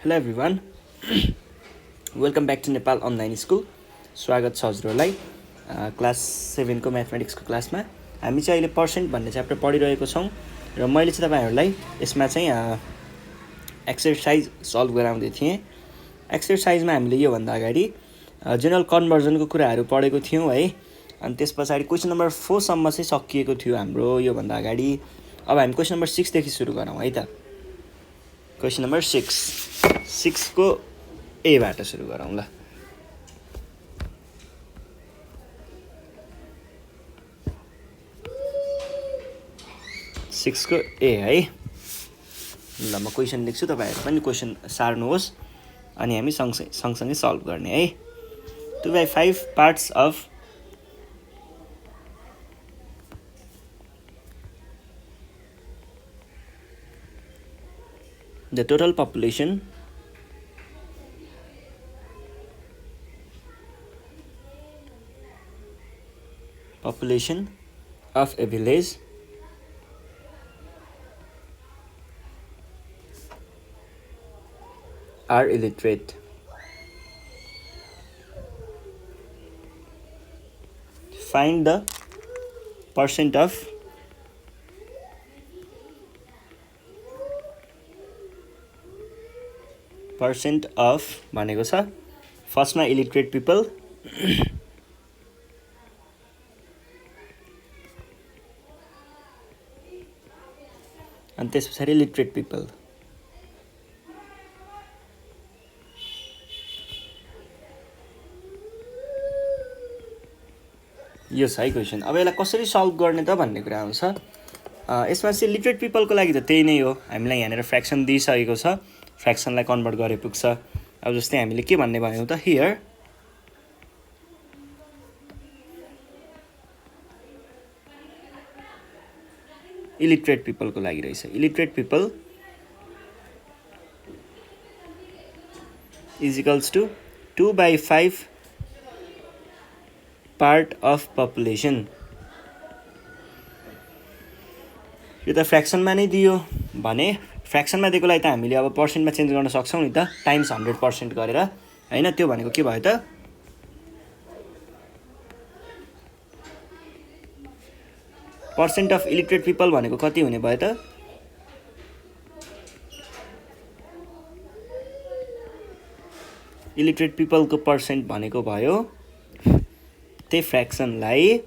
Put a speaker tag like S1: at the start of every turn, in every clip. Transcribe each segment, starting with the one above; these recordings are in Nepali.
S1: Hello everyone, welcome back to Nepal Online School. स्वागत छ हजुरहरूलाई क्लास 7 को म्याथमेटिक्सको क्लासमा। हामी चाहिँ अहिले पर्सेन्ट भन्ने च्याप्टर पढिरहेको छौँ र मैले चाहिँ तपाईहरुलाई यसमा चाहिँ एक्सरसाइज सल्भ गराउँदै थिएँ। एक्सरसाइजमा हामीले यो भन्दा अगाडि जनरल कन्भर्जनको कुराहरू पढेको थियौँ है। अनि त्यसपछि क्वेशन नम्बर 4 सम्म चाहिँ सकिएको थियो हाम्रो यो भन्दा अगाडि। अब हामी क्वेशन नम्बर 6 देखि सुरु गरौँ है त। क्वेशन नम्बर 6 को ए बाट सुरु गरौँ ल। सिक्स को ए है ल। म क्वेसन लेख्छु, तपाईहरु पनि क्वेसन सार्नुहोस् अनि हामी सँगसँगै सल्भ गर्ने है। 2/5 parts of the total population of a village are illiterate. Find the percent of भनेको छ फर्स्टमा इलिटरेट पिपल अनि त्यसपछि लिटरेट पिपल। यो छ है क्वेसन। अब यसलाई कसरी सल्भ गर्ने त भन्ने कुरा आउँछ। यसमा चाहिँ लिटरेट पिपलको लागि त त्यही नै हो, हामीलाई यहाँनिर फ्र्याक्सन दिइसकेको छ, फ्र्याक्सनलाई कन्भर्ट गरे पुग्छ। अब जस्तै हामीले के भन्ने भन्यौं त, हियर इलिटरेट पिपलको लागि रहेछ। Illiterate people is equals to 2/5 part of population. यो त फ्र्याक्सनमा नै दियो भने फ्र्याक्सनमा दिएकोलाई त हामीले अब पर्सेन्टमा चेन्ज गर्न सक्छौं नि त, टाइम्स 100% गरेर हैन। त्यो भनेको के भयो त, पर्सेन्ट अफ इलिटरेट पिपल भनेको कति हुने भयो त, इलिटरेट पिपलको पर्सेन्ट भनेको भयो त्यही फ्र्याक्सनलाई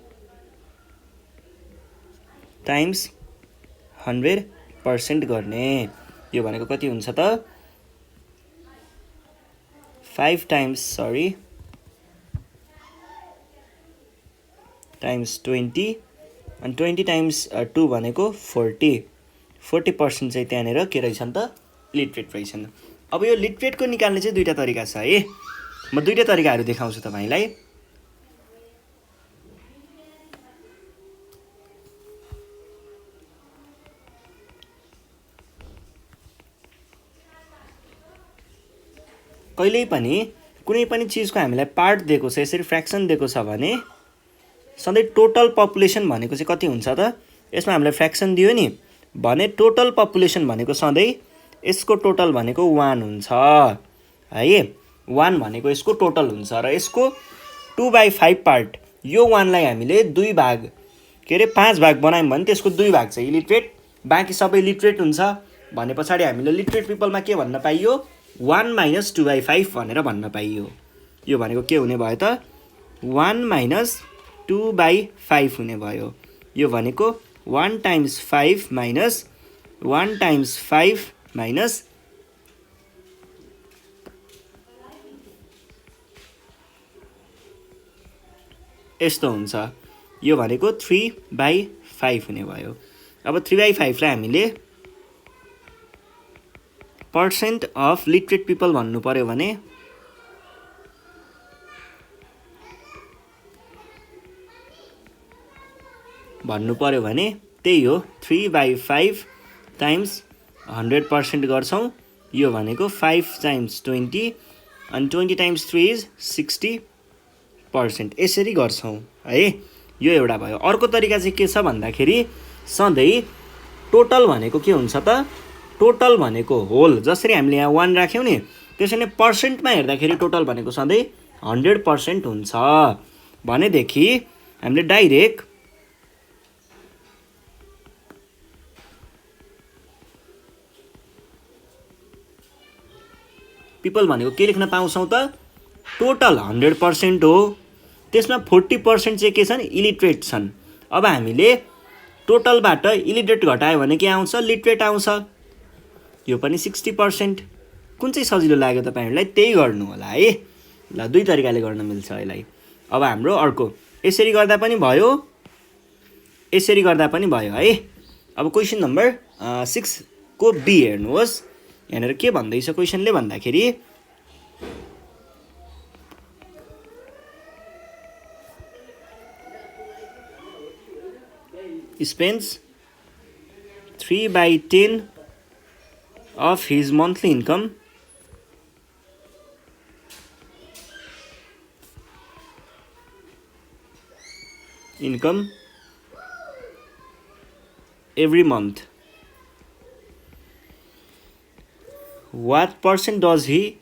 S1: टाइम्स 100% गर्ने। यो भनेको कति हुन्छ त, 5 टाइम्स 20 अनि 20 टाइम्स 2 भनेको 40% चाहिँ त्यहाँनिर के रहेछन् त, लिटरेट रहेछन्। अब यो लिटरेटको निकाल्ने चाहिँ दुईटा तरिका छ है। म दुईटा तरिकाहरू देखाउँछु तपाईलाई। कहिल्यै पनि कुनै पनि चीजको हामीलाई पार्ट दिएको छ, यसरी फ्र्याक्सन दिएको छ भने सधैँ टोटल पपुलेसन भनेको चाहिँ कति हुन्छ त, यसमा हामीलाई फ्र्याक्सन दियो नि भने टोटल पपुलेसन भनेको सधैँ यसको टोटल भनेको 1 हुन्छ है। 1 भनेको यसको टोटल हुन्छ र यसको 2/5 पार्ट, यो 1 लाई हामीले 2 भाग के अरे 5 भाग बनायौं भने त्यसको 2 भाग चाहिँ इलिटरेट, बाँकी सबै लिटरेट हुन्छ भने पछाडि हामीले लिटरेट पिपलमा के भन्न पाइयो, 1 - 2/5 भनेर भन्न पाइयो। यो भनेको के हुने भयो त, 1 - 2/5 हुने भयो। यो भनेको 1 टाइम्स 5 माइनस 1 टाइम्स 5 माइनस यस्तो हुन्छ। यो भनेको 3/5 हुने भयो। अब 3/5 लाई हामीले पर्सेन्ट अफ लिटरेट पिपल भन्नु पर्यो भने त्यही हो 3/5 टाइम्स 100% गर्छौं। यो भनेको 5 टाइम्स 20 अनि 20 टाइम्स 3 इज 60%। यसरी गर्छौं है। यो एउटा भयो। अर्को तरिका चाहिँ के छ भन्दाखेरि सधैँ टोटल भनेको के हुन्छ त, टोटल भनेको होल, जसरी हामीले यहाँ 1 राख्यौँ नि त्यसरी नै पर्सेन्टमा हेर्दाखेरि टोटल भनेको सधैँ 100% हुन्छ। भनेदेखि हामीले डाइरेक्ट पिपल भनेको के लेख्न पाउँछौँ त, टोटल 100% हो, त्यसमा 40% चाहिँ के छन्, इलिटरेट छन्। अब हामीले टोटलबाट इलिटरेट घटायो भने के आउँछ, लिटरेट आउँछ। यो पनि 60%। कुन चाहिँ सजिलो लाग्यो तपाईँहरूलाई त्यही गर्नु होला है। ल दुई तरिकाले गर्न मिल्छ यसलाई। अब हाम्रो अर्को यसरी गर्दा पनि भयो, यसरी गर्दा पनि भयो है। अब क्वेसन नम्बर 6 को बी हेर्नुहोस्। यहाँनिर के भन्दैछ क्वेसनले भन्दाखेरि spends 3/10 of his monthly income every month. What percent does he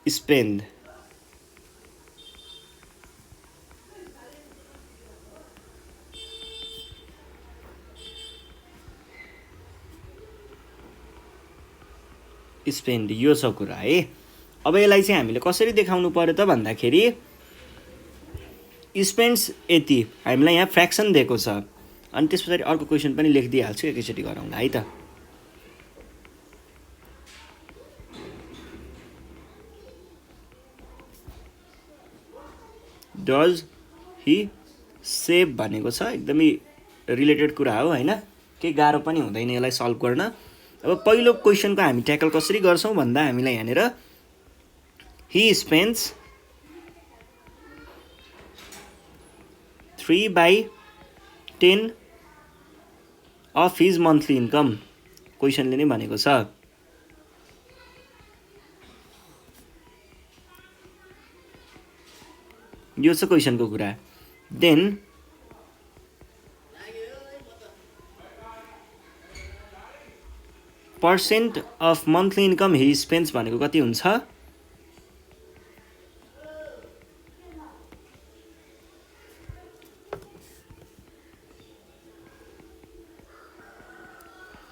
S1: spend? Spend, यो छ कुरा है। अब यसलाई चाहिँ हामीले कसरी देखाउनु पर्यो त भन्दाखेरि स्पेन्ड्स यति, हामीलाई यहाँ फ्र्याक्सन दिएको छ, अनि त्यस पछाडि अर्को क्वेसन पनि लेखिदिइहाल्छु, एकैचोटि गरौँला है त। डज ही सेभ भनेको छ, एकदमै रिलेटेड कुरा हो होइन, केही गाह्रो पनि हुँदैन यसलाई सल्भ गर्न। अब पहिलो क्वेसनको हामी ट्याकल कसरी गर्छौँ भन्दा हामीलाई यहाँनिर he spends 3/10 of his monthly income, क्वेसनले नै भनेको छ। यो छ क्वेसनको कुरा। Then percent of monthly income he spends भनेको कति हुन्छ,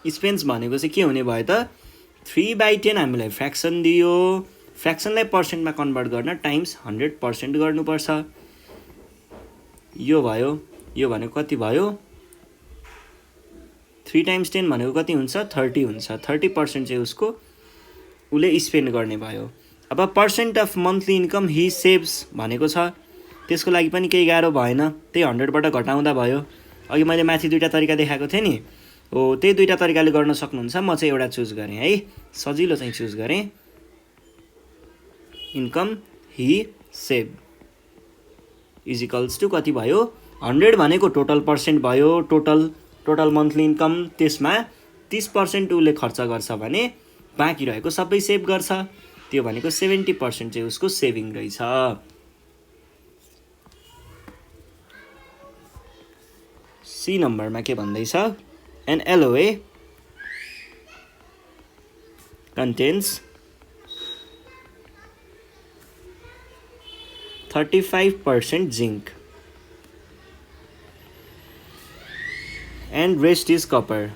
S1: स्पेन्ड्स भनेको चाहिँ के हुने भयो त, 3/10 हामीलाई फ्र्याक्सन दियो, फ्र्याक्सनलाई पर्सेन्टमा कन्भर्ट गर्न टाइम्स 100% गर्नुपर्छ। यो भयो, यो भनेको कति भयो, 3 × 10 भनेको कति हुन्छ, 30 हुन्छ। 30% चाहिँ उसको उसले स्पेन्ड गर्ने भयो। अब percent of monthly income Hee saves भनेको छ, त्यसको लागि पनि केही गाह्रो भएन, त्यही 100बाट घटाउँदा भयो। अघि मैले माथि दुईवटा तरिका देखाएको थिएँ नि, हो त्यही दुईवटा तरिकाले गर्न सक्नुहुन्छ। म चाहिँ एउटा चुज गरेँ है, सजिलो चाहिँ चुज गरेँ। Income he save is equals to कति भयो, 100 भनेको टोटल पर्सेन्ट भयो, टोटल मन्थली इन्कम, त्यसमा 30% उसले खर्च गर्छ भने बाँकी रहेको सबै सेभ गर्छ, त्यो भनेको 70% चाहिँ उसको सेभिङ रहेछ। सी नम्बरमा के भन्दैछ, an LOA contains 35% zinc and rest is copper.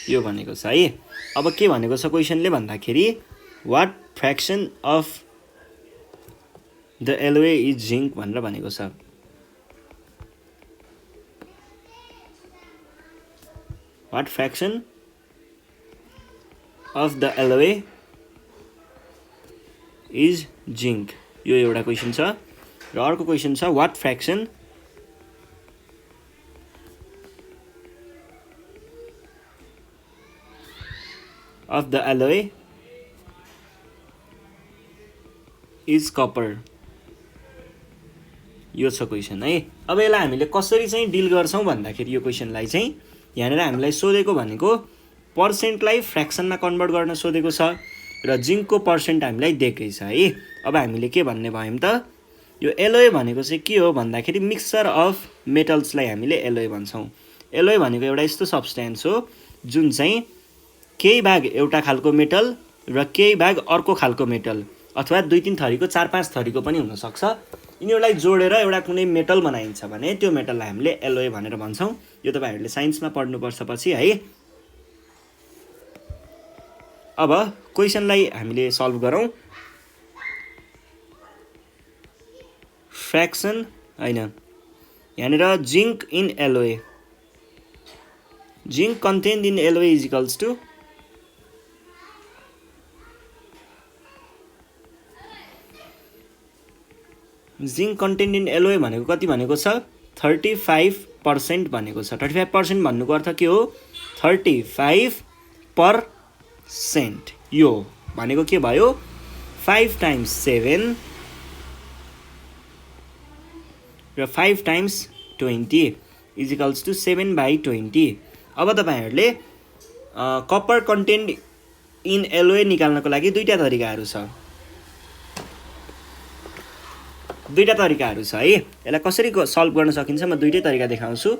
S1: यो भनेको छ है। अब के भनेको छ क्वेसनले भन्दाखेरि what fraction of the alloy is zinc भनेर भनेको छ। What fraction of the alloy is zinc, यो एउटा क्वेसन छ। र अर्को क्वेसन छ what fraction of the alloy is copper, यो छ क्वेसन है। अब यसलाई हामीले कसरी चाहिँ डिल गर्छौँ भन्दाखेरि यो क्वेसनलाई चाहिँ यहाँनिर हामीलाई सोधेको भनेको पर्सेन्टलाई फ्र्याक्सनमा कन्भर्ट गर्न सोधेको छ र जिङ्कको पर्सेन्ट हामीलाई दिएकै छ है। अब हामीले के भन्ने भयौँ त, यो एलोय भनेको चाहिँ के हो भन्दाखेरि मिक्सचर अफ मेटल्सलाई हामीले एलोय भन्छौँ। एलोय भनेको एउटा यस्तो सब्स्टेन्स हो जुन चाहिँ केही भाग एउटा खालको मेटल र केही भाग अर्को खालको मेटल अथवा 2-3 थरीको 4-5 थरीको पनि हुनसक्छ, यिनीहरूलाई जोडेर एउटा कुनै मेटल बनाइन्छ भने त्यो मेटललाई हामीले एलोय भनेर भन्छौँ। यो तपाईँहरूले साइन्समा पढ्नुपर्छ पछि है। अब क्वेसनलाई हामीले सल्भ गरौँ। फ्र्याक्सन हैन, यहाँनिर zinc in alloy, zinc content in alloy is equals to zinc content in alloy भनेको कति भनेको छ 35% भनेको छ। 35% भन्नुको अर्थ के हो 35%। यो भनेको के भयो 5 टाइम्स 7 र 5 टाइम्स 20 इज इक्वल्स टु 7/20। अब तपाईँहरूले कपर कन्टेन्ट इन एलोय निकाल्नको लागि दुईटा तरिकाहरू छ है। यसलाई कसरी सल्भ गर्न सकिन्छ म दुईटै तरिका देखाउँछु।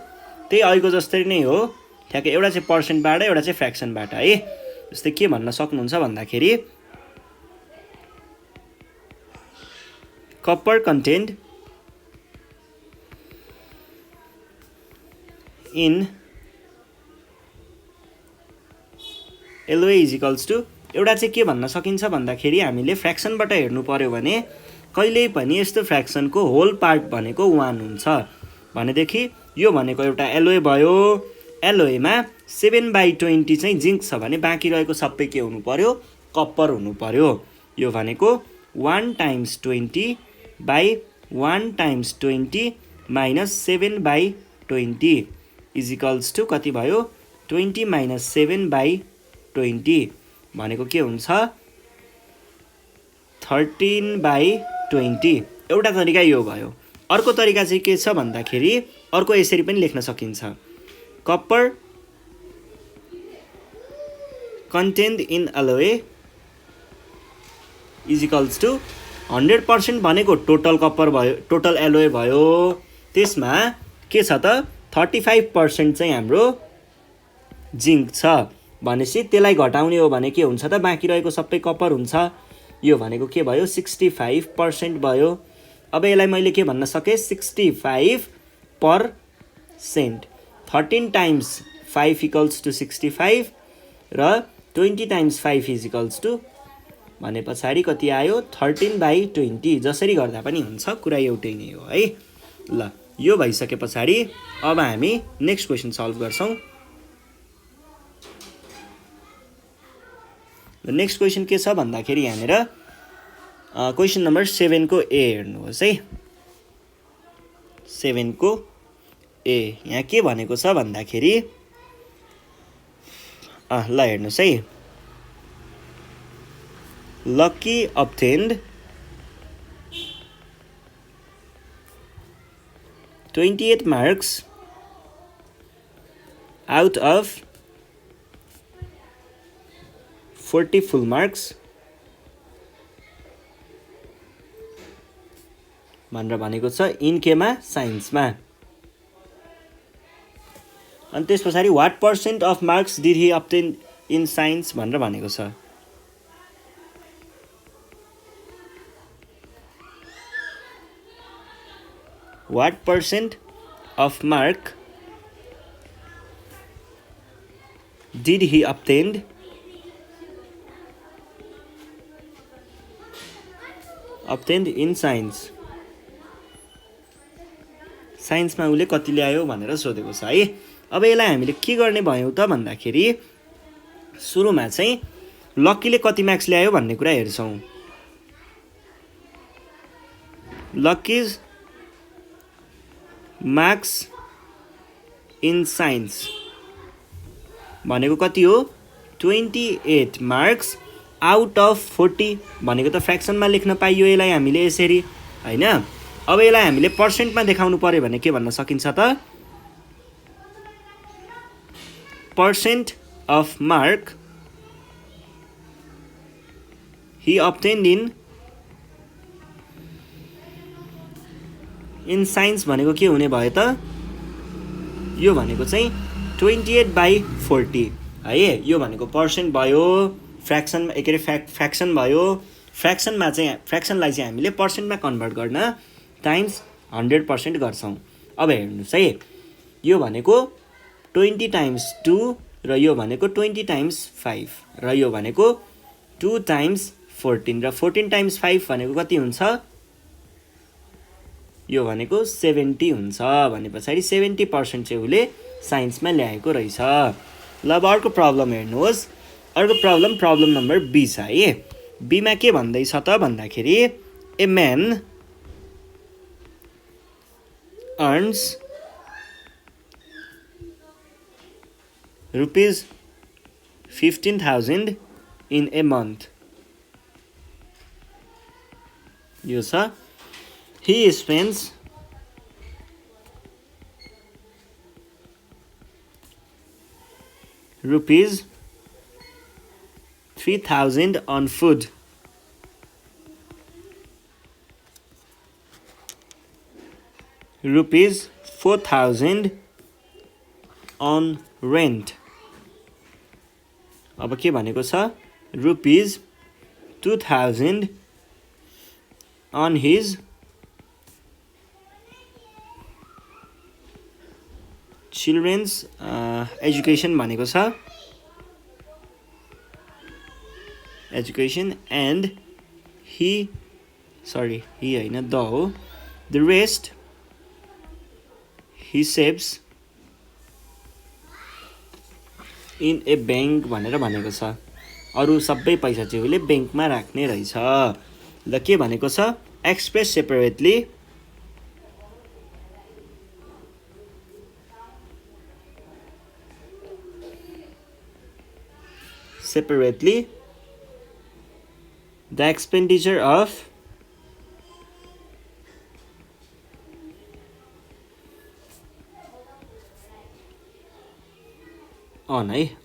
S1: त्यही अहिलेको जस्तै नै हो, ठ्याक्कै एउटा चाहिँ पर्सेन्टबाट एउटा चाहिँ फ्र्याक्सनबाट है। जस्तै के भन्न सक्नुहुन्छ भन्दाखेरि copper content in alloy is equals to एउटा चाहिँ के भन्न सकिन्छ भन्दाखेरि हामीले फ्र्याक्सनबाट हेर्नु पर्यो भने कहिल्यै पनि यस्तो फ्र्याक्सनको होल पार्ट भनेको 1 हुन्छ भनेदेखि यो भनेको एउटा एलोय भयो। एलोयमा 7/20 चाहिँ जिङ्क छ भने बाँकी रहेको सबै के हुनु पर्यो कप्पर हुनु पर्यो। यो भनेको 1 times 20 by 1 times 20 minus 7/20 is equals to कति भयो 20 माइनस 7/20 भनेको के हुन्छ 13/20। एउटा तरिका यो भयो। अर्को तरिका चाहिँ के छ भन्दाखेरि अर्को यसरी पनि लेख्न सकिन्छ copper content in alloy is equals to 100% भनेको टोटल कपर भयो, टोटल एलोय भयो। त्यसमा के छ त 35% चाहिँ हाम्रो जिङ्क छ भनेपछि त्यसलाई घटाउने हो भने के हुन्छ त बाँकी रहेको सबै कपर हुन्छ। यो भनेको के भयो 65% भयो। अब यसलाई मैले के भन्न सकेँ 65%। 13 टाइम्स 5 इक्वल्स टु 65 र 20 टाइम्स 5 इज इक्वल्स टु भने पछाडि कति आयो 13/20। जसरी गर्दा पनि हुन्छ, कुरा एउटै नै हो है। ल यो भइसके पछाडि अब हामी नेक्स्ट क्वेसन सल्भ गर्छौँ। नेक्स्ट क्वेसन के छ भन्दाखेरि यहाँनिर क्वेसन नम्बर 7 को ए हेर्नुहोस् है। 7 को ए यहाँ के भनेको छ भन्दाखेरि ल हेर्नुहोस् है। Lucky obtained 28 marks out of 40 full marks भनेर भनेको छ इन केमा साइन्समा। अनि त्यस पछाडि what percent of marks did he obtain in science भनेर भनेको छ। What percent of mark did he obtained in science. साइन्समा उसले कति ल्यायो भनेर सोधेको छ है। अब यसलाई हामीले के गर्ने भयौँ त भन्दाखेरि सुरुमा चाहिँ लक्कीले कति मार्क्स ल्यायो भन्ने कुरा हेर्छौँ। लक्कीज मार्क्स इन साइन्स भनेको कति हो 28 मार्क्स आउट अफ 40 भनेको त फ्र्याक्सनमा लेख्न पाइयो यसलाई हामीले यसरी हैन। अब यसलाई हामीले पर्सेन्टमा देखाउनु पर्यो भने के भन्न सकिन्छ त percent of mark he obtained in in science भनेको के हुने भयो त यो भनेको चाहिँ 28/40 है यो भनेको पर्सेन्ट भयो फ्र्याक्सनमा के अरे फ्र्याक्सन भयो फ्र्याक्सनलाई चाहिँ हामीले पर्सेन्टमा कन्भर्ट गर्न टाइम्स 100% गर्छौँ अब हेर्नुहोस् है यो भनेको 20 टाइम्स 2 र यो भनेको 20 टाइम्स 5 र यो भनेको 2 टाइम्स 14 र 14 टाइम्स 5 भनेको कति हुन्छ यो भनेको 70 हुन्छ भने पछाडि 70% चाहिँ उसले साइन्समा ल्याएको रहेछ ल अब अर्को प्रब्लम हेर्नुहोस् अर्को प्रब्लम नम्बर बी छ है बीमा के भन्दैछ त भन्दाखेरि ए man earns rupees 15,000 in a month. यो छ he spends rupees 3,000 on food. Rupees 4,000 on rent. अब के भनेको छ rupees 2,000 on his children's education भनेको छ education and he हैन द हो the rest he saves in a bank भनेर भनेको छ अरु सबै पैसा चाहिँ उले बैंकमा राख्ने रहेछ ल के भनेको छ express separately the expenditure of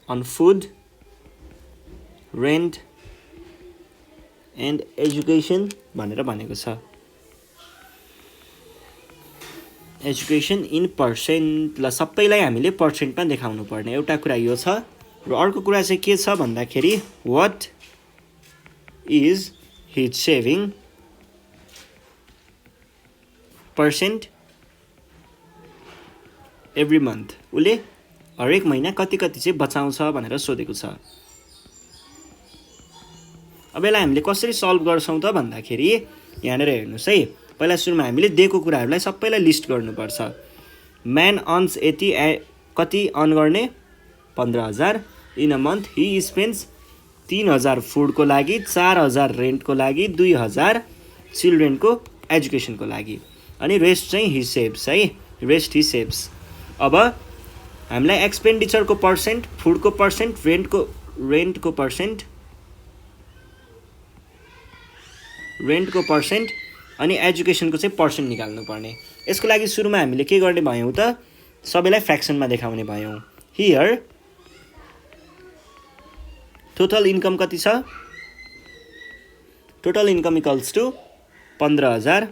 S1: on food, rent and education भनेर भनेको छ एजुकेसन इन पर्सेन्ट ल सबैलाई हामीले पर्सेन्टमा देखाउनु पर्ने एउटा कुरा यो छ र अर्को कुरा चाहिँ के छ भन्दाखेरि what is his saving percent every month उले हरेक महिना कति चाहिँ बचाउँछ भनेर सोधेको छ अब यसलाई हामीले कसरी सल्भ गर्छौं त भन्दाखेरि यहाँनेर हेर्नुस् है पहिला सुरुमा हामीले दिएको कुराहरुलाई सबैलाई लिस्ट गर्नुपर्छ म्यान अर्न्स यति कति अर्न गर्ने 15,000 in a month Hee spends 3,000 फुडको लागि 4,000 रेन्टको लागि 2,000 चिल्ड्रेनको एजुकेसनको लागि अनि रेस्ट चाहिँ ही सेभ्स है रेस्ट ही सेभ्स अब हामीलाई एक्सपेन्डिचरको पर्सेन्ट फुडको पर्सेन्ट रेन्टको पर्सेन्ट अनि एजुकेसनको चाहिँ पर्सेन्ट निकाल्नु पर्ने यसको लागि सुरुमा हामीले के गर्ने भयौं त सबैलाई फ्र्याक्सनमा देखाउने भयौं हियर टोटल इन्कम कति छ टोटल इन्कम इक्वल्स टु 15,000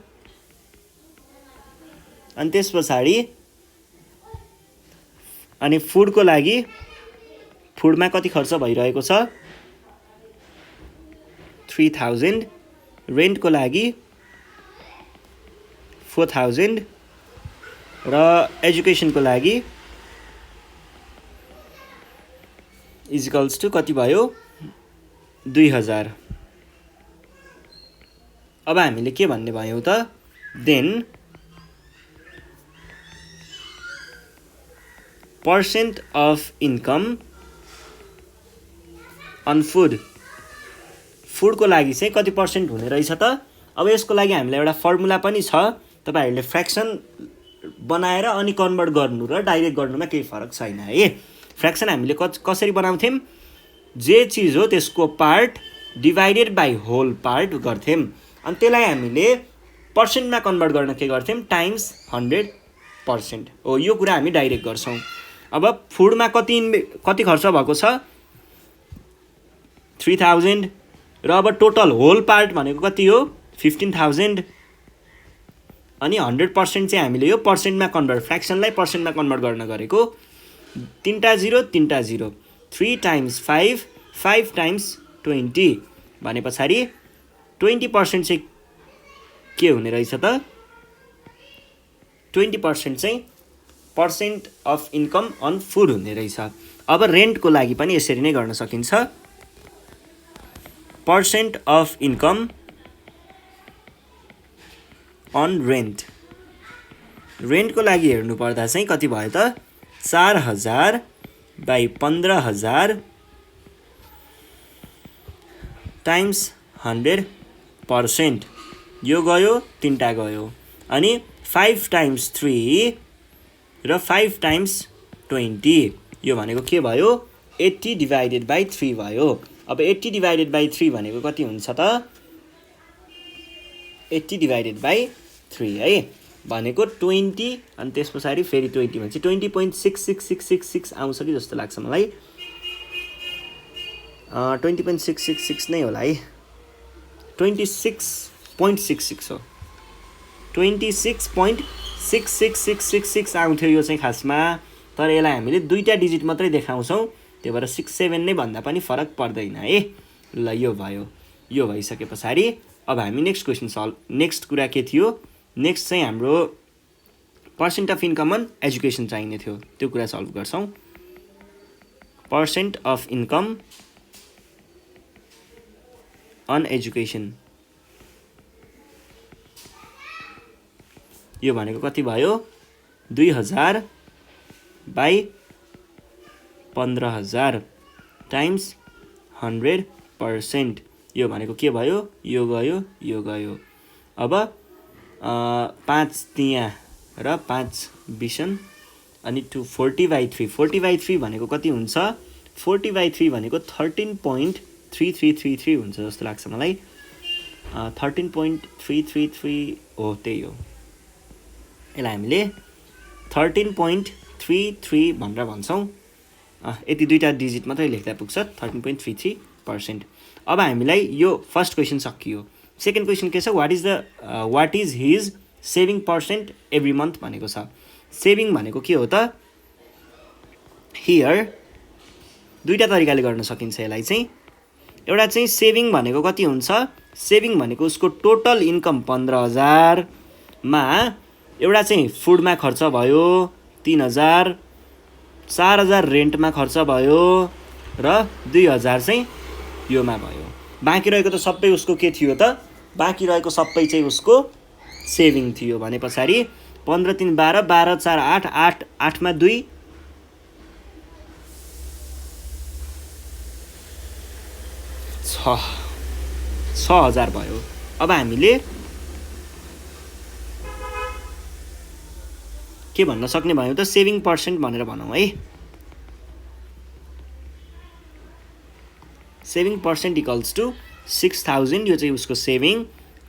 S1: अनि त्यसपछि अनि फुडको लागि फुडमा कति खर्च भइरहेको छ 3,000 रेन्टको लागि 4,000 र एजुकेसनको लागि इज इक्वल्स टु कति भयो 2,000 अब हामीले के भन्ने भयौं त then percent of income on फुडको लागि चाहिँ कति पर्सेन्ट हुने रहेछ त अब यसको लागि हामीलाई एउटा फर्मुला पनि छ तपाईहरुले फ्र्याक्सन बनाएर अनि कन्भर्ट गर्नु र डाइरेक्ट गर्नुमा केही फरक छैन है फ्र्याक्सन हामीले कसरी बनाउँथ्यौं जे चीज हो त्यसको part divided by whole part गर्थ्यौं अनि त्यसलाई हामीले पर्सेन्टमा कन्भर्ट गर्न के गर्थ्यौं टाइम्स 100% हो यो कुरा हामी डाइरेक्ट गर्छौं अब फुडमा कति खर्च भएको छ 3,000 र अब टोटल होल पार्ट भनेको कति हो 15,000 अनि 100% चाहिँ हामीले यो पर्सेन्टमा कन्भर्ट, फ्र्याक्सनलाई पर्सेन्टमा कन्भर्ट गर्न गरेको। 3टा 0 3टा 0, 3 टाइम्स 5, 5 टाइम्स 20 भने पछाडि 20% चाहिँ के हुने रहेछ त? 20% चाहिँ percent of income on food हुने रहेछ। अब रेन्टको लागि पनि यसरी नै गर्न सकिन्छ। Percent of income on rent, रेन्टको लागि हेर्नु पर्दा चाहिँ कति भयो त? 4000 बाई 15000 टाइम्स 100%, यो गयो, 3टा गयो। अनि 5 टाइम्स 3 र 5 टाइम्स 20, यो भनेको के भयो? 80 डिभाइडेड बाई 3 भयो। अब 80 डिभाइडेड बाई 3 भनेको कति हुन्छ त? 80 डिभाइडेड बाई 3 है, भनेको 20 अनि त्यस पछाडि फेरि 20 भने चाहिँ 20.66666 आउँछ कि जस्तो लाग्छ मलाई। 20.666 नै होला है, 26.66 हो, 26.66666 आउँथ्यो यो चाहिँ खासमा, तर यसलाई हामीले 2टा डिजिट मात्रै देखाउँछौँ, त्यही भएर 67 नै भन्दा पनि फरक पर्दैन है। ल यो भयो, यो भइसके पछाडि अब हामी नेक्स्ट क्वेसन सल्भ, नेक्स्ट कुरा के थियो? नेक्स्ट चाहिँ हाम्रो percent of income on education चाहिने थियो, त्यो कुरा सल्भ गर्छौँ। Percent of income on education, यो भनेको कति भयो? 2000 बाई 15000 टाइम्स 100%, यो भनेको के भयो? यो गयो, यो गयो। अब 5 तिया र 5 बिसन अनि 40/3, 40/3 भनेको कति हुन्छ? 40/3 भनेको 13.3333 हुन्छ जस्तो लाग्छ मलाई। 13.333 हो, त्यही हो। यसलाई हामीले 13.33 भनेर भन्छौँ। यति 2टा डिजिट मात्रै लेख्दा पुग्छ, 13.33%। अब हामीलाई यो फर्स्ट क्वेसन सकियो। सेकेन्ड क्वेसन के छ? What is his saving percent every month भनेको छ। सेभिङ भनेको के हो त? हियर 2टा तरिकाले गर्न सकिन्छ यसलाई चाहिँ। एउटा चाहिँ सेभिङ भनेको कति हुन्छ? सेभिङ भनेको उसको टोटल इन्कम 15000 मा एउटा चाहिँ फुडमा खर्च भयो 3000, 4000 रेन्टमा खर्च भयो र 2000 चाहिँ योमा भयो। बाँकी रहेको त सबै उसको के थियो त? बाँकी रहेको सबै चाहिँ उसको सेभिङ थियो भने पछाडि 15 3 12, 12 4 8, 8 8 मा 2, 6000 भयो। अब हामीले के भन्न सक्ने भयो त? सेभिङ पर्सेन्ट भनेर भनौँ है। सेभिङ पर्सेन्ट इक्वल्स टु 6000, यो चाहिँ उसको सेभिङ,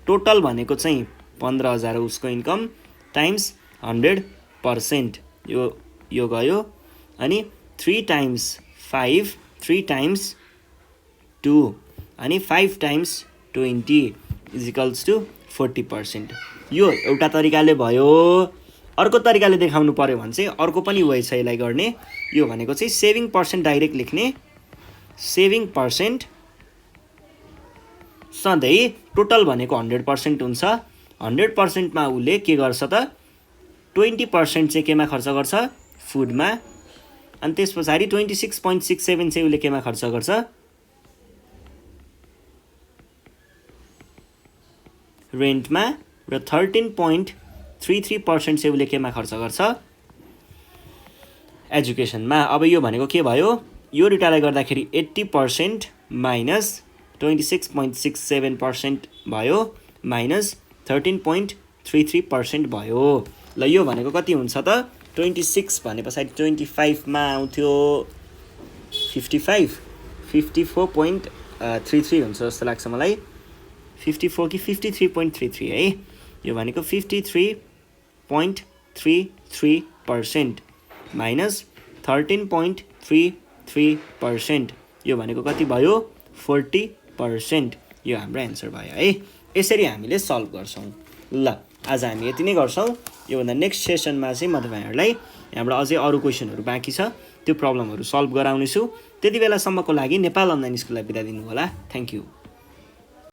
S1: टोटल भनेको चाहिँ 15000 हो उसको इन्कम, टाइम्स 100%, यो गयो। अनि 3 टाइम्स 5, 3 टाइम्स 2 अनि 5 टाइम्स 20 इज इक्वल्स टु 40%। यो एउटा तरिकाले भयो। अर्को तरिकाले देखाउनु पर्यो भने चाहिँ अर्को पनि वे छ यसलाई गर्ने। यो भनेको चाहिँ सेभिङ पर्सेन्ट डाइरेक्ट लेख्ने। सेभिङ पर्सेन्ट सधैँ टोटल भनेको 100% हुन्छ। 100% मा उसले के गर्छ त? 20% चाहिँ केमा खर्च गर्छ? फुडमा। अनि त्यस पछाडि 26.67 चाहिँ उसले केमा खर्च गर्छ? रेन्टमा। र 13.33% चाहिँ उसले केमा खर्च गर्छ? एजुकेसनमा। अब यो भनेको के भयो? यो दुटालाई गर्दाखेरि 80% माइनस 26.67% भयो माइनस 13.33% भयो। ल यो भनेको कति हुन्छ त? 26 भने पछाडि 25 मा आउँथ्यो 55, 54.33 हुन्छ जस्तो लाग्छ मलाई। 54 कि 53.33 है। यो भनेको 53.33% माइनस 13.33%, यो भनेको कति भयो? 40%। यो हाम्रो एन्सर भयो है। यसरी हामीले सल्भ गर्छौँ। ल आज हामी यति नै गर्छौँ। योभन्दा नेक्स्ट सेसनमा चाहिँ म तपाईँहरूलाई यहाँबाट अझै अरू क्वेसनहरू बाँकी छ, त्यो प्रब्लमहरू सल्भ गराउनेछु। त्यति बेलासम्मको लागि नेपाल अनलाइन स्कुललाई बिदा दिनु होला। Thank you.